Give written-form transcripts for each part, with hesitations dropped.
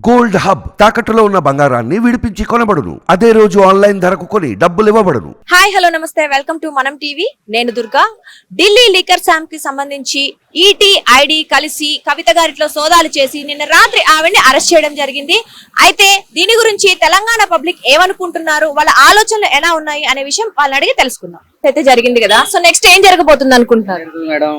Gold hub తాకట్టులో ఉన్న బంగారాన్ని విడిపించి కొనబడును. అదే రోజు ఆన్లైన్ ధరకు కొని డబ్బులు ఇవ్వబడును. హాయ్ హలో నమస్తే, వెల్కమ్ టు మనం టీవీ. నేను దుర్గా. ఢిల్లీ లీకర్ స్కామ్ కి సంబంధించి ఈటీ ఐడి కలిసి కవిత గారిలో సోదాలు చేసి నిన్న రాత్రి ఆవిడ్ని అరెస్ట్ చేయడం జరిగింది. అయితే దీని గురించి తెలంగాణ పబ్లిక్ ఏమనుకుంటున్నారు, వాళ్ళ ఆలోచనలు ఎలా ఉన్నాయి అనే విషయం వాళ్ళని అడిగి తెలుసుకుందాం. అయితే జరిగింది కదా, సో నెక్స్ట్ ఏం జరగబోతుంది అనుకుంటున్నారు? మేడం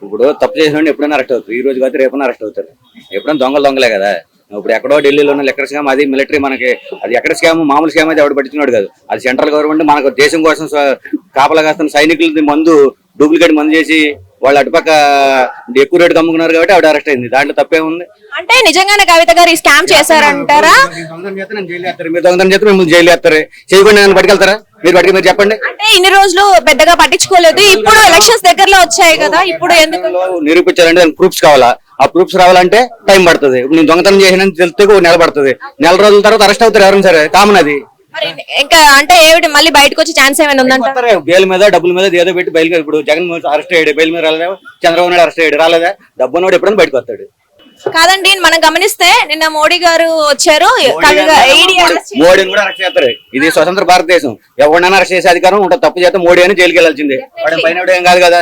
ఇప్పుడు తప్పు చేసిన ఎప్పుడైనా అరెస్ట్ అవుతారు. ఈ రోజు కాదు రేపైనా అరెస్ట్ అవుతారు. ఎప్పుడైనా దొంగలే కదా. ఇప్పుడు ఎక్కడో ఢిల్లీలో ఉన్న లెక్కర్ స్కామ్, అది మిలిటరీ, మనకి అది ఎక్కడ స్కామ్, మామూలు స్కామ్ అయితే ఎవడు పట్టించున్నాడు కాదు. అది సెంట్రల్ గవర్నమెంట్ మనకు దేశం కోసం కాపలా కాస్తున్న సైనికులది మందు డూప్లికేట్ మందు చేసి వాళ్ళు అటుపక్క ఎక్కువ రేటు అమ్ముకున్నారు కాబట్టి ఆవిడ అరెస్ట్ అయింది. దాంట్లో తప్పే ఉంది. అంటే నిజంగానే కవిత గారు ఈ స్కామ్ చేశారంటారా? మీరు దొంగతనం చేస్తే మిమ్మల్ని జైలు వేస్తారు. చేయకుండా నన్ను పట్టుకెళ్తారా? మీరు చెప్పండి. అంటే ఇన్ని రోజులు పెద్దగా పట్టించుకోలేదు, ఇప్పుడు ఎలక్షన్స్ దగ్గరలో వచ్చాయి కదా, ఇప్పుడు ఎందుకు నిరూపించాలంటే దానికి ప్రూఫ్స్ కావాలా? ఆ ప్రూఫ్స్ రావాలంటే టైం పడుతుంది. ఇప్పుడు నేను దొంగతనం చేసిన తెలిస్తే నెల పడుతుంది. నెల రోజుల తర్వాత అరెస్ట్ అవుతారు ఎవరైనా సరే, కామన్ అది. ఇంకా అంటే ఏమిటి, మళ్ళీ బయటకు వచ్చే ఛాన్స్ ఏమైనా ఉందంటారా? బెయిల్ మీద డబ్బుల మీద ఏదో పెట్టి బయలుగా, ఇప్పుడు జగన్ అరెస్ట్ అయ్యాడు, బెయిల్ మీద రాలేదా? చంద్రబాబు నాయుడు అరెస్ట్ అయ్యాడు, రాలేదా? డబ్బు ఉన్నవాడు ఎప్పుడైనా బయటకు వస్తాడు. కాదండి, మనం గమనిస్తే నిన్న మోడీ గారు వచ్చారు, మోడీని కూడా అరెస్ట్ చేస్తారు. ఇది స్వతంత్ర భారతదేశం. ఎవరినైనా అరెస్ట్ చేసే అధికారం ఉంటుంది. తప్పు చేస్తే మోడీ అని జైలుకి వెళ్ళాల్సిందే. వాడు పైన ఏం కాదు కదా.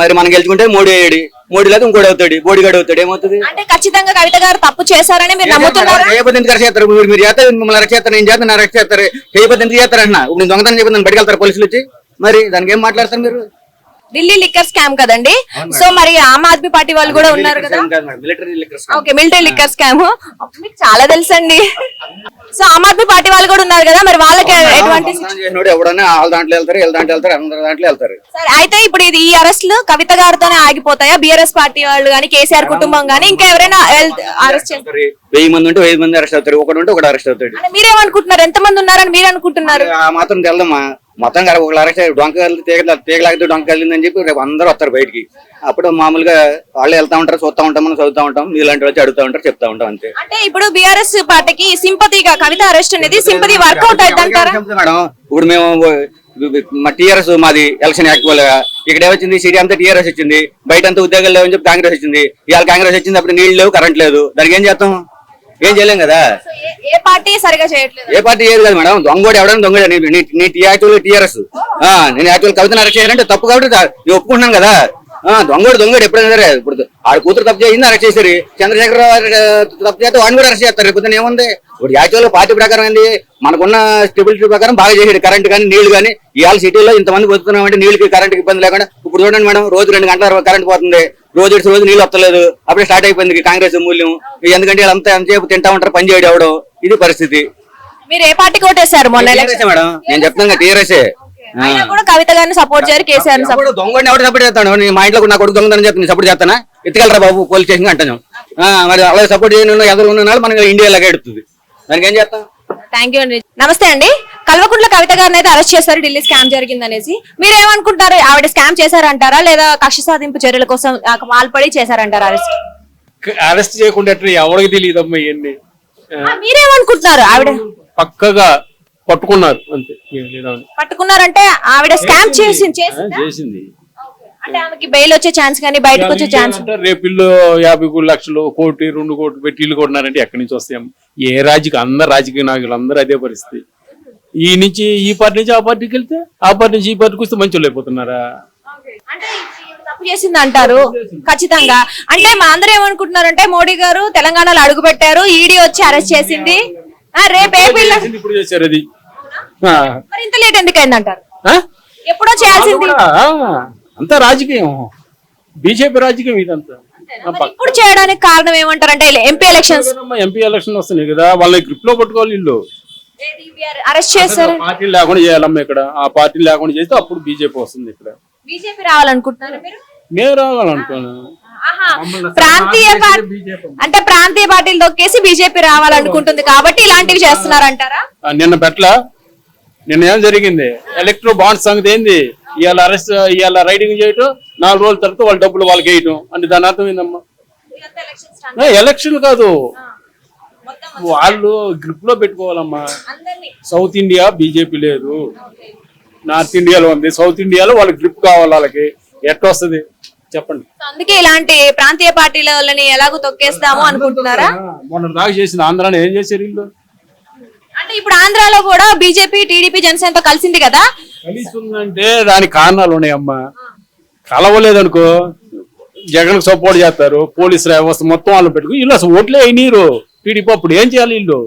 మరి మనం గెలుచుకుంటే మోడీ అయ్యాడు, మోడీ లేదు ఇంకోటి అవుతాడు, బోడీగాడు అవుతాడు. ఏమవుతుంది? అంటే ఖచ్చితంగా కవిత గారు తప్పు చేశారని మీరు నమ్ముతున్నారు? చేయబద్దు ఎందుకు అరెస్ట్ చేస్తారు? మీరు చేస్తారు, మిమ్మల్ని అరెస్ట్ చేస్తారు, నేను చేస్తాను, అరెస్ట్ చేస్తారు. చేయబద్దు ఎందుకు చేస్తారన్న? ఇప్పుడు నేను దొంగతనం చెప్పి నన్ను బయటకెళ్తారు పోలీసులు వచ్చి. మరి దానికి ఏం మాట్లాడతారు మీరు? ఢిల్లీ లిక్కర్ స్కామ్ కదండి. సో మరి ఆమ్ ఆద్మీ పార్టీ వాళ్ళు కూడా ఉన్నారు కదా. ఓకే, మిలిటరీ లిక్కర్ స్కామ్ మీకు చాలా తెలుసండి. సో ఆమ్ ఆద్మీ పార్టీ వాళ్ళు కూడా ఉన్నారు కదా, మరి వాళ్ళకి ఎటువంటి ఎవడన్నా వాళ్ళ దాంట్లో వెళ్తారు, వీళ్ళ దాంట్లో వెళ్తారు, అందరి దాంట్లో వెళ్తారు. సరే, అయితే ఇప్పుడు ఇది ఈ అరెస్టులు కవిత గారితోనే ఆగిపోతాయా? బీఆర్ఎస్ పార్టీ వాళ్ళు కానీ, కేసీఆర్ కుటుంబం కానీ ఇంకా ఎవరైనా అరెస్ట్ చేస్తారు? 1000 మంది ఉంటే 1000 మంది అరెస్ట్ అవుతారు, ఒకటి ఉంటే ఒకటి అరెస్ట్ అవుతాడు. మీరేమనుకుంటున్నారు, ఎంత మంది ఉన్నారని మీరు అనుకుంటున్నారు? మాత్రం తెలదమ్మా. మొత్తం గారు ఒకళ్ళు అరెస్ట్ అయ్యారు, డొంక తీగలాగితే డొంక కలిగిందని చెప్పి రేపు అందరూ వస్తారు బయటికి. అప్పుడు మామూలుగా వాళ్ళు వెళ్తా ఉంటారు, చూస్తూ ఉంటాం, మనం చదువుతా ఉంటాం, మీలాంటి వచ్చి అడుగుతా ఉంటారు, చెప్తా ఉంటాం అంతే. అంటే ఇప్పుడు బీఆర్ఎస్ పార్టీకి సింపతిగా కవిత అరెస్ట్ అనేది సింపతి వర్కౌట్ అవుతుంటారా? మేడం ఇప్పుడు మేము మా టీఆర్ఎస్, మాది ఎలక్షన్ యాక్టివల్ గా ఇక్కడ ఏమొచ్చింది, సిటీ అంతా టీఆర్ఎస్ వచ్చింది, బయట అంతా ఉద్యోగాలు లేవని చెప్పి కాంగ్రెస్ వచ్చింది. ఇవాళ కాంగ్రెస్ వచ్చింది, అప్పుడు నీళ్లు లేవు, కరెంట్ లేదు, దానికి ఏం చేస్తాం? ఏం చేయలేం కదా. ఏ పార్టీ సరిగా చేయట్లేదు. ఏ పార్టీ ఏది కాదు మేడం. దొంగోడు ఎవడన్నా దొంగ. నీ యాక్చువల్ టీఆర్ఎస్, నేను యాక్చువల్ కవితను అరెస్ట్ చేయాలంటే తప్పు కాబట్టి నేను ఒప్పుకుంటున్నాను కదా. దొంగోడు ఎప్పుడైనా సరే. ఇప్పుడు ఆడ కూతురు తప్పు చేసింది, అరెస్ట్ చేశారు. చంద్రశేఖర్ తప్పు చేస్తే వాడిని కూడా అరెస్ట్ చేస్తారు. రేపు ఏముంది? ఇప్పుడు యాక్చువల్ పార్టీ ప్రకారం ఏంది, మనకున్న స్టెబిలిటీ ప్రకారం బాగా చేసాడు. కరెంట్ కానీ నీళ్లు కానీ, ఇవాళ సిటీలో ఇంతమంది బతుకుతున్నామంటే నీళ్ళకి కరెంట్కి ఇబ్బంది లేకుండా. ఇప్పుడు చూడండి మేడం, రోజు 2 గంటల కరెంట్ పోతుంది, రోజు నీళ్ళు వస్తలేదు. అప్పుడే స్టార్ట్ అయిపోయింది కాంగ్రెస్ మూల్యం. ఎందుకంటే వీళ్ళంతా ఎంతసేపు తింటా ఉంటారు, పని చేయడం అవడం. ఇది పరిస్థితి. మీరు ఏ పార్టీకి ఓటేశారు మొన్న ఎలక్షన్? మేడం నేను చెప్తాను, టీఆర్ఎస్. కవిత గారిని సపోర్ట్ చేయరు, కేసీఆర్ దొంగని ఎవరు సపోర్ట్ చేస్తాను? మా ఇంట్లో నా కొడుకు దొంగతనం చెప్తాను, సపోర్ట్ చేస్తానా? ఎత్తుకెళ్ళరా బాబు పోలీస్ స్టేషన్ అంటాను. మరి అలాగే సపోర్ట్ చేయను ఎదురు ఉన్న మనకి ఇండియాలాగా ఎడుతుంది. దానికి ఏం చేస్తాం? థ్యాంక్ యూ అండి. నమస్తే అండి. కల్వకుంట్ల కవిత గారిని అయితే అరెస్ట్ చేశారు, ఢిల్లీ స్కామ్ జరిగిందనేసి. మీరేమనుకుంటారు? ఆవిడ స్కామ్ చేశారంటారా, లేదా కక్ష సాధింపు చర్యల కోసం పాల్పడి చేశారంటారా అరెస్ట్? అరెస్ట్ చేయకుండా ఎవరికి తెలియదమ్మా ఇవన్నీ. మీరేమనుకుంటున్నారు? ఆవిడ పక్కగా పట్టుకున్నారు అంతే. పట్టుకున్నారంటే ఆవిడ స్కామ్ చేసింది. అంటే ఆమెకి బెయిల్ వచ్చే ఛాన్స్ కానీ బయటకు వచ్చే ఛాన్స్? రేపు ఇల్లు 50 లక్షలు, 1 కోటి, 2 కోట్లు పెట్టి ఇల్లు కొట్టినారంటే ఎక్కడి నుంచి వస్తాయి? ఏ అందరు రాజకీయ నాయకులు అందరూ అదే పరిస్థితి. ఈ నుంచి ఈ పార్టీ నుంచి ఆ పార్టీకి వెళ్తే, ఆ పార్టీ నుంచి ఈ పార్టీకి వస్తే మంచి వాళ్ళు అయిపోతున్నారా? తప్పు చేసింది అంటారు ఖచ్చితంగా. అంటే మా అందరూ ఏమనుకుంటున్నారంటే, మోడీ గారు తెలంగాణలో అడుగు పెట్టారు, ఈడీ వచ్చి అరెస్ట్ చేసింది, రేపు ఇప్పుడు చేశారు. అది మరి ఇంత లేట్ ఎందుకు అయిందంటారు? ఎప్పుడో చేయాల్సింది. అంతా రాజకీయం, బీజేపీ రాజకీయం ఇదంతా. ఇప్పుడు చేయడానికి కారణం ఏమంటారంటే, ఎంపీ ఎలక్షన్ వస్తున్నాయి కదా, వాళ్ళని గ్రిప్ లో పట్టుకోవాలి. వీళ్ళు అరెస్ట్ చేస్తారు. పార్టీ లేకుండా చేయాలమ్మా ఇక్కడ. ఆ పార్టీ లేకుండా చేస్తే అప్పుడు బీజేపీ వస్తుంది. ఇక్కడ బీజేపీ రావాలనుకుంటున్నారు మీరు? మేము రావాలనుకున్నాను. ప్రాంతీయ పార్టీలు తొక్కేసి బీజేపీ రావాలనుకుంటుంది కాబట్టి ఇలాంటివి చేస్తున్నారంటారా? నిన్న ఏం జరిగింది? ఎలక్ట్రో బాండ్స్ సంగతి ఏంది? ఇవాళ రైడింగ్ చేయటం, 4 రోజుల తర్వాత వాళ్ళ డబ్బులు వాళ్ళకి వేయటం అంటే దాని అర్థం ఏందమ్మా? ఎలక్షన్ కాదు, వాళ్ళు గ్రిప్ లో పెట్టుకోవాలమ్మా. సౌత్ ఇండియా బీజేపీ లేదు, నార్త్ ఇండియాలో ఉంది. సౌత్ ఇండియాలో వాళ్ళకి గ్రిప్ కావాలి. వాళ్ళకి ఎట్లా వస్తుంది? చెప్పండి. అందుకే ఇలాంటి ప్రాంతీయ పార్టీల వాళ్ళని ఎలాగో తొక్కేస్తాము అనుకుంటున్నారా? మొన్న దాకా చేసింది ఆంధ్రాని ఏం చేశారు వీళ్ళు? అంటే ఇప్పుడు ఆంధ్రాలో కూడా బీజేపీ, టీడీపీ, జనసేనతో కలిసింది కదా. కలిసిందంటే దానికి కారణాలు ఉన్నాయమ్మా. కలవలేదనుకో జగన్ సపోర్ట్ చేస్తారు, పోలీసు వ్యవస్థ మొత్తం వాళ్ళు పెట్టుకు వీళ్ళు అసలు ఓట్లే అయినీరు టీడీపీ. అప్పుడు ఏం చేయాలి వీళ్ళు?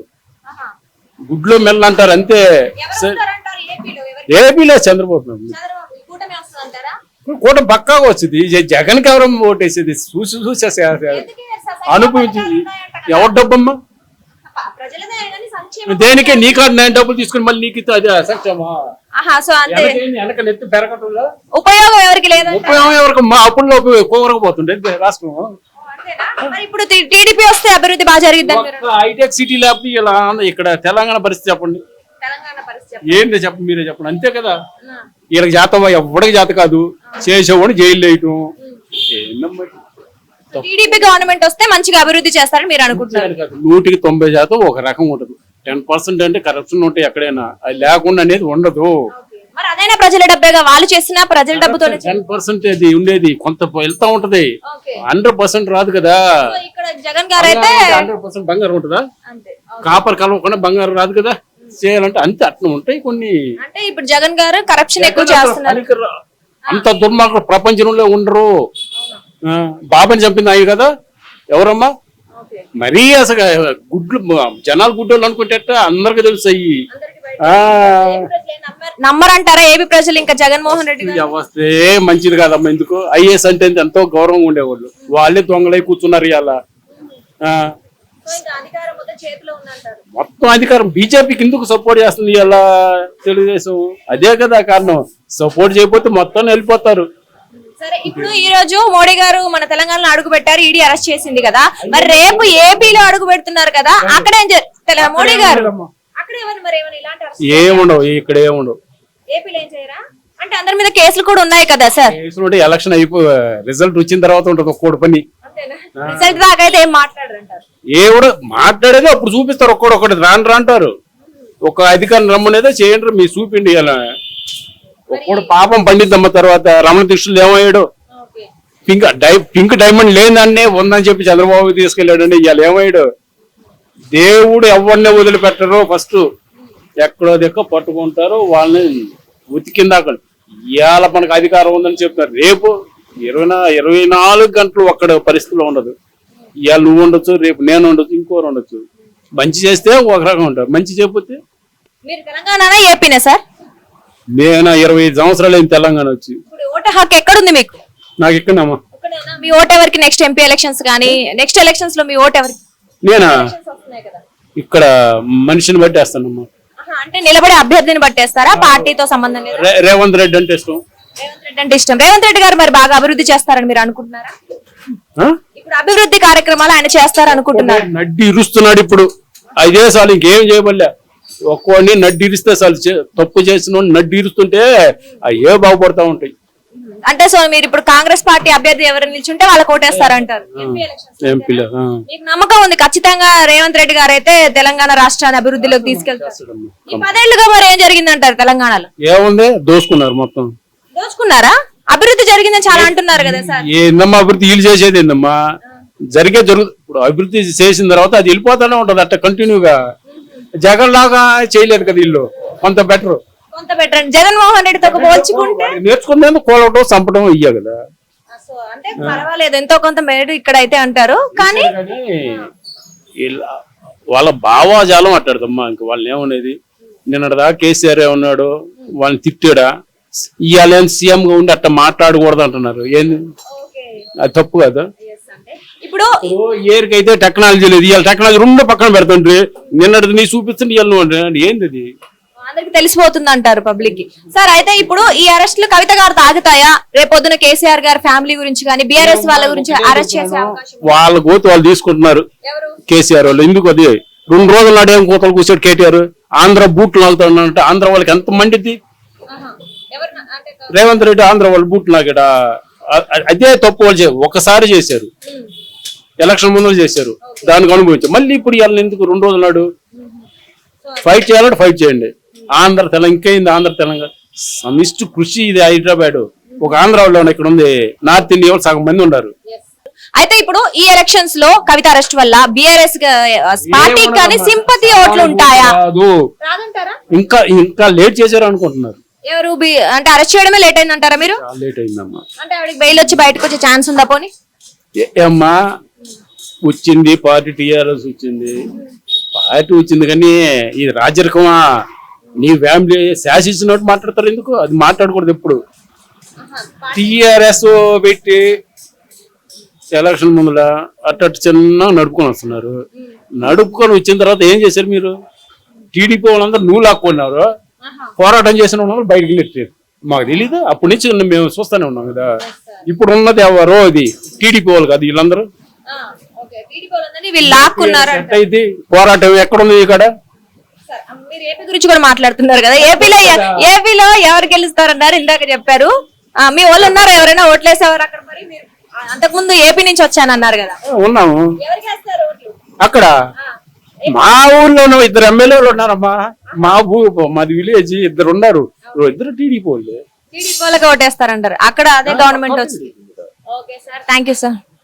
గుడ్లో మెల్ల అంటారు అంతే. ఏపీలో చంద్రబాబు కూటమి పక్కాగా వచ్చింది. జగన్ కి ఎవరు ఓటేసేది? చూసి అనుభవించి ఎవరు డబ్బమ్మా? దేనికే నీ కాదు నేను డబ్బులు తీసుకుని మళ్ళీ నీకు అది సత్యమా? వెనక నెత్తి పెరగటంలో ఉపయోగం ఎవరికి లేదు. ఉపయోగం ఎవరికి? మా అప్పుల్లో కోరకపోతుండే రాష్ట్రం. ఇప్పుడు టీడీపీ వస్తే అభివృద్ధి బాగా జరిగింది. హైటెక్ సిటీ లేకపోతే ఇలా ఇక్కడ తెలంగాణ పరిస్థితి చెప్పండి. ఏంటి చెప్పండి, మీరే చెప్పండి. అంతే కదా. వీళ్ళకి జాత ఎవడికి జాత కాదు, చేసేవాడు జైలు వేయటం. టీడీపీ గవర్నమెంట్ వస్తే మంచిగా అభివృద్ధి చేస్తారని మీరు అనుకుంటున్నారు? 100% ఒక రకం ఉండదు. 10% అంటే కరప్షన్ ఉంటాయి ఎక్కడైనా, అది లేకుండా అనేది ఉండదు. మరి అదైనా ప్రజల డబ్బేగా, వాళ్ళు చేసిన ప్రజల డబ్బుతో 10% అది ఉండేది, కొంత వెళ్తా ఉంటది. 100% రాదు కదా. ఇక్కడ జగన్ గారు అయితే 100% బంగారం ఉంటుందా? కాపర్ కలవకుండా బంగారం రాదు కదా. చేయాలంటే అంతే అట్లా ఉంటాయి కొన్ని. అంటే ఇప్పుడు జగన్ గారు కరప్షన్ ఎక్కువ చేస్తున్నారు. అంత దుర్మార్గులు ప్రపంచంలో ఉండరు. బాబాని చంపింది అయ్యి కదా ఎవరమ్మా? మరీ అసలు గుడ్లు జనాలు గుడ్డోళ్ళు అనుకుంటే అందరికి తెలుసు అయ్యి. నమ్మరంటారా ఏపీ ప్రజలు ఇంకా జగన్మోహన్ రెడ్డి వస్తే మంచిది కాదమ్మా. ఎందుకు? ఐఏఎస్ అంటే ఎంతో గౌరవంగా ఉండేవాళ్ళు, వాళ్ళే దొంగలై కూర్చున్నారు ఇవాళ. మొత్తం అధికారం బీజేపీకి ఎందుకు సపోర్ట్ చేస్తుంది ఇవాళ తెలుగుదేశం? అదే కదా కారణం. సపోర్ట్ చేయకపోతే మొత్తం వెళ్ళిపోతారు. సరే, ఇప్పుడు ఈ రోజు మోడీ గారు మన తెలంగాణలో అడుగు పెట్టారు, ఈడీ అరెస్ట్ చేసింది కదా. మరి రేపు ఏపీలో అడుగు పెడుతున్నారు కదా, అక్కడ ఏం మోడీ గారు ఏముండవు, ఇక్కడ ఏముండవు. ఏపీలో ఏం చేయరా? అంటే అందరి మీద కేసులు కూడా ఉన్నాయి కదా సార్. కేసులు ఉంటే ఎలక్షన్ రిజల్ట్ వచ్చిన తర్వాత ఉంటుంది ఒక్కోటి పని. రిజల్ట్ దాకా అయితే ఏం మాట్లాడరంటారు? ఏముడు మాట్లాడేది అప్పుడు చూపిస్తారు. ఒక్కొక్కటి రాను అంటారు. ఒక అధికారం రమ్మనేదో చేయండి, మీరు చూపిండి. ఇలా ఒక్కడు పాపం పండిద్దమ్మ. తర్వాత రమణ దృష్టిలో ఏమయ్యాడు? పింక్ డైమండ్ లేదాన్నే ఉందని చెప్పి చంద్రబాబు తీసుకెళ్ళాడండి. ఇవాళ ఏమయ్యాడు? దేవుడు ఎవరిని వదిలిపెట్టరు. ఫస్ట్ ఎక్కడో దిక్క పట్టుకుంటారు, వాళ్ళని ఉతికిందాక. ఇవాళ మనకు అధికారం ఉందని చెప్తారు. రేపు 24 గంటలు ఒక్కడ పరిస్థితిలో ఉండదు. ఇవాళ నువ్వు ఉండొచ్చు, రేపు నేను ఉండొచ్చు, ఇంకోరు ఉండొచ్చు. మంచి చేస్తే ఒక రకం ఉంటారు, మంచి చేయకపోతే. మీరు తెలంగాణ ఏపీనా సార్? నేను 25 సంవత్సరాలు అయింది తెలంగాణ వచ్చి. ఓటు హక్కు ఎక్కడుంది మీకు? నాకు ఇక్కడమ్మా. మీ ఓటు ఎవరికి? నెక్స్ట్ ఎంపీ ఎలక్షన్స్ కానీ నెక్స్ట్ ఎలక్షన్స్ లో మీ ఓటు ఎవరికి? నేనా ఇక్కడ మనిషిని బట్టి వేస్తానమ్మా. అంటే నిలబడే అభ్యర్థిని బట్టేస్తారా? పార్టీతో సంబంధం లేదు. రేవంత్ రెడ్డి అంటే ఇష్టం. రేవంత్ రెడ్డి అంటే ఇష్టం. రేవంత్ రెడ్డి గారు మరి బాగా అభివృద్ధి చేస్తారని మీరు అనుకుంటున్నారా? ఇప్పుడు అభివృద్ధి కార్యక్రమాలు ఆయన చేస్తారనుకుంటున్నారు. నడ్డి ఇరుస్తున్నాడు ఇప్పుడు. 5 సార్లు ఇంకేం చేయబడలే. ఒక్కోడిని నడ్డి ఇరిస్తే చాలు. తప్పు చేసిన నడ్డి ఇరుస్తుంటే అయ్యే బాగుపడతా ఉంటాయి. అంటే సో మీరు ఇప్పుడు కాంగ్రెస్ పార్టీ అభ్యర్థి ఎవరు నిల్చుంటే వాళ్ళకి ఓటేస్తారంటారు. మీకు నమ్మకం ఉంది ఖచ్చితంగా రేవంత్ రెడ్డి గారు అయితే తెలంగాణ రాష్ట్రాన్ని అభివృద్ధిలోకి తీసుకెళ్తారు? ఈ 10 ఏళ్లుగా మరి ఏం జరిగిందంటారు తెలంగాణలో? ఏముంది? దోసుకున్నారు మొత్తం. దోచుకున్నారా? అభివృద్ధి జరిగిందని చాలా అంటున్నారు కదా సార్. ఏందమ్మా అభివృద్ధి? వీళ్ళు చేసేది ఏందమ్మా? ఇప్పుడు అభివృద్ధి చేసిన తర్వాత అది వెళ్ళిపోతానే ఉంటది అట్లా కంటిన్యూగా. జగన్ లాగా చేయలేదు కదా వీళ్ళు. కొంత బెటర్. జగన్మోహన్ రెడ్డితో పోల్చుకుంటే నేర్చుకునేందుకు కోలవటం, చంపడం ఇయ్య కదా. అంటే పర్వాలేదు, ఎంతో కొంత మేడు ఇక్కడ అయితే అంటారు. కానీ వాళ్ళ భావాజాలం అట్టాడమ్మా. ఇంక వాళ్ళని ఏమనేది? నిన్నటిదా కేసీఆర్ ఏమన్నాడు? వాళ్ళని తిట్టాడా? ఇవాళ సీఎం గా ఉండి అట్లా మాట్లాడకూడదు అంటున్నారు. ఏంది అది? తప్పు కదా. ఇప్పుడు ఏరికైతే టెక్నాలజీ లేదు. ఇవాళ టెక్నాలజీ 2 పక్కన పెడుతుండ్రి. నిన్నటిది నీ చూపిస్తుంది, ఇవాళ నువ్వు ఏంది అది? అందరికి తెలిసిపోతుంది అంటారు పబ్లిక్ కి. సార్ అయితే ఇప్పుడు ఈ అరెస్టులు కవిత గారు తాగుతాయా? రేపొద్దున కేసీఆర్ గారి ఫ్యామిలీ గురించి కానీ బీఆర్ఎస్ వాళ్ళ గురించి అరెస్ట్ చేసే అవకాశం? వాళ్ళ గోతు వాళ్ళు తీసుకుంటున్నారు కేసీఆర్ వాళ్ళు. ఎందుకు? అది 2 రోజుల నాడు ఏం కోతలు కూర్చోడు కేటీఆర్. ఆంధ్ర బూట్లు లాగుతాడంటే ఆంధ్ర వాళ్ళకి ఎంత మండిద్ది? రేవంత్ రెడ్డి ఆంధ్ర వాళ్ళు బూట్లు లాగాడా? అదే తప్పు వాళ్ళు ఒకసారి చేశారు, ఎలక్షన్ ముందు చేశారు, దానికి అనుభవించారు. మళ్ళీ ఇప్పుడు ఇవాళ ఎందుకు? 2 రోజుల నాడు ఫైట్ చేయాలంటే ఫైట్ చేయండి. ఆంధ్ర తెలంగాణ ఇంకైంది. ఆంధ్ర తెలంగాణ సమిష్టి కృషి ఇది. హైదరాబాద్ ఒక ఆంధ్ర వాళ్ళు ఇక్కడ ఉంది, నార్త్ ఇండియా వాళ్ళు సగం మంది ఉన్నారు. అయితే ఇప్పుడు ఈ ఎలక్షన్స్ లో కవిత అరెస్ట్ వల్ల బిఆర్ఎస్ పార్టీ కానీ సింపతి ఓట్లు ఉంటాయా? కాదు, రాదంటారా? ఇంకా ఇంకా లేట్ చేశారు అనుకుంటున్నారు. ఎవరు అంటే అరెస్ట్ చేయడమే లేట్ అయిందంటారా మీరు? చాలా లేట్ అయిందమ్మా. అంటే ఆవిడకి బెయిల్ వచ్చి బయటకు వచ్చే ఛాన్స్ ఉందా పోనీ? అమ్మా వచ్చింది పార్టీ, టీఆర్ఎస్ వచ్చింది, పార్టీ వచ్చింది, కానీ ఇది రాజరికమా? నీ ఫ్యామిలీ శాసించినట్టు మాట్లాడతారు, ఎందుకు? అది మాట్లాడకూడదు ఎప్పుడు. టీఆర్ఎస్ పెట్టి ఎలక్షన్ ముందుల అట్టట్టు చిన్న నడుపుకొని వస్తున్నారు. నడుపుకొని వచ్చిన తర్వాత ఏం చేశారు మీరు? టీడీపీ వాళ్ళందరూ నువ్వు లాక్కున్నారు, పోరాటం చేసిన వాళ్ళు బయటకు నెట్టారు. మాకు తెలీదు, అప్పటి నుంచి మేము చూస్తూనే ఉన్నాం కదా. ఇప్పుడు ఉన్నది ఎవరో అది టీడీపీ వాళ్ళు కాదు వీళ్ళందరూ. వీళ్ళు లాక్కున్నారు. అయితే పోరాటం ఎక్కడుంది ఇక్కడ? మీరు ఏపీ గురించి కూడా మాట్లాడుతున్నారు కదా, ఏపీలో ఎవరు గెలుస్తారన్నారు ఇందాక చెప్పారు. మీ వాళ్ళు ఉన్నారు ఎవరైనా ఓట్లేసేవారు అక్కడ? మరి మీరు అంతకుముందు ఏపీ నుంచి వచ్చానన్నారు కదా. ఉన్నాము అక్కడ. మా ఊర్లోనూ 2 ఎమ్మెల్యేలు ఉన్నారమ్మా. మాది విలేజ్ 2 ఉన్నారు, 2 టీడీపీ వాళ్ళే. టీడీపీ వాళ్ళకి ఓటేస్తారంటారు అక్కడ, అదే గవర్నమెంట్ వచ్చింది. Okay sir, thank you sir.